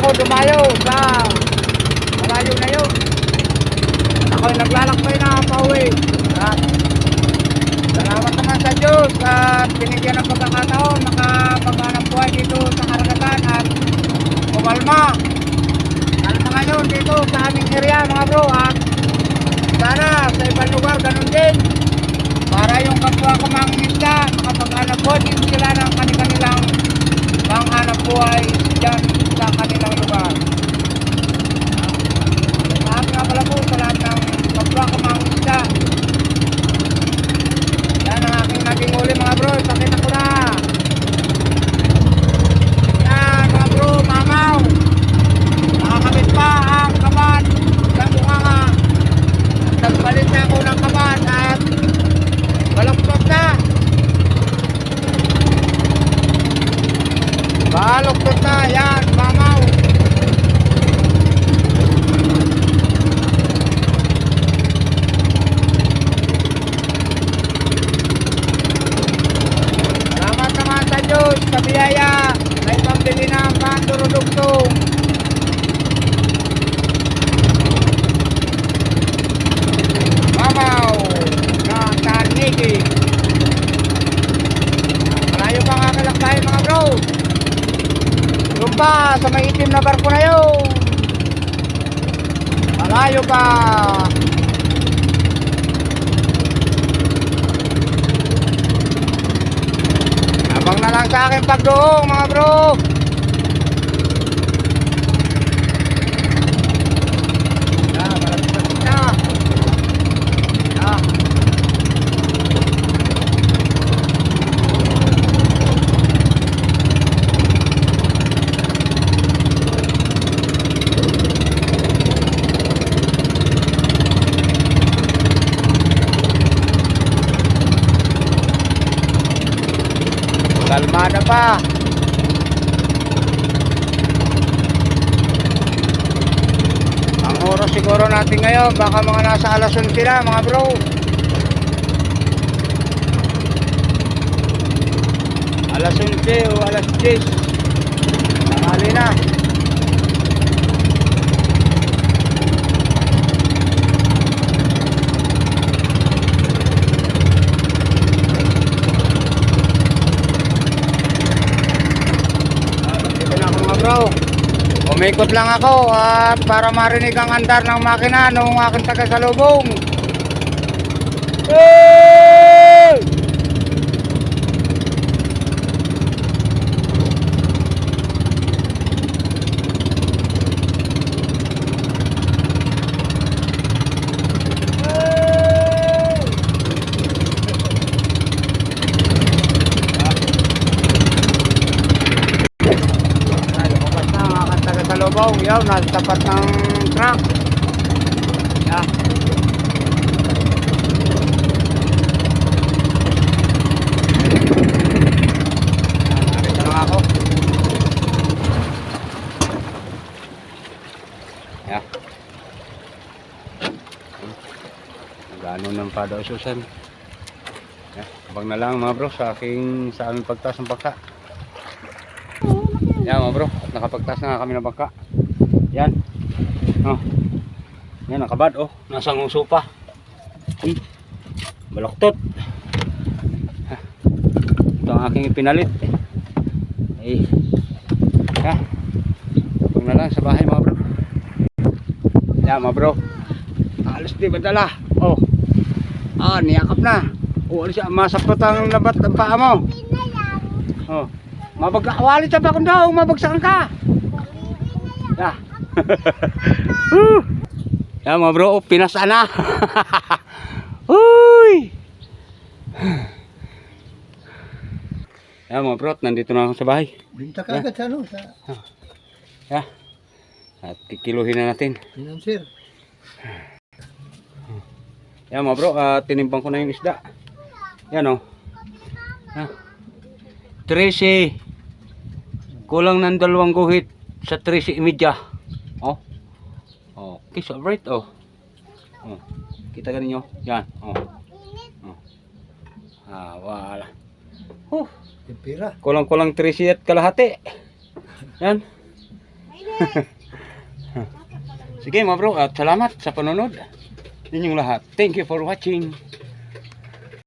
ako dumayo sa malayo na yun. At ako'y naglalakbay na pauwi. At salamat naman sa Diyos at binigyan ng pagkakataon makapaghanap buhay dito sa karagatan at kumalma. Kalma ngayon dito sa aming area mga bro, at sana sa ibang lugar ganun din. Para yung kapwa ko mga isda, makapag-hanap buhay din sila ng kanilang pang-hanap buhay dyan sa kanilang lugar. Lahat nga pala po sa lahat ng kapwa ko mga isda. Yan ang aking naging uli mga bro, pakita ko na. Yan mga bro, mamaw. Nakakabit pa ang kaban sa bunganga. Nagpalit na ako ng kaban at baloktot na. Baloktot na, yan, mamaw. Salamat naman sa Diyos, sa biyaya. May pambili na ang pandurudugtong. Mamaw na Tarniki. Malayo pa nga kalakbayan mga bro. Doon pa sa may itim na barko na yun. Malayo pa. Abang na lang sa akin pagdoong mga bro. Kalmada pa. Ang oras siguro natin ngayon baka mga nasa alas 11 na mga bro. Alas 11 o alas 10. Tanghali na. Bro, umikot lang ako at para marinig ang andar ng makina nung aking tagasalubong. Hey! Salubong, yun, nasa tapat ng truck. Yan. Nakita lang ako. Yan. Gano'n ng Padaw Susan. Yan. Abang na lang mga bro sa aming pagtaas ng baka. Yan mga bro, at nakapagtas na kami ng bangka. Yan. Oh. Yan, nakabad oh. Nasa nguso pa. Baloktot. Ito ang aking ipinalit. Ay. Ha. Huwag na lang sa bahay mga bro. Yan mga bro. Alis di badala. Oh. Ah, niyakap na. Oh, alis, masapot ang labat ng paa mo. Oh. Mabagkakawali sa bakong daw, mabagsakan ka. Yeah. Yan mga bro, pinasa na. Uy. Yan mga bro, nandito na ako sa bahay. Binta ka agad sa ano? Yeah. At kikiluhin na natin. Yan sir. Yan mga bro, tinimbang ko na yung isda. Yan o. 13. Kulang ng 2 guhit sa 13.30. Oh. Oh, okay, so right oh. Oh. Kita ka ninyo? Yan. Oh. Oh. Ah, wala. Pira. Kulang-kulang 13 at kalahati. Yan. Sige mga bro, at salamat sa panonood ninyong lahat. Thank you for watching.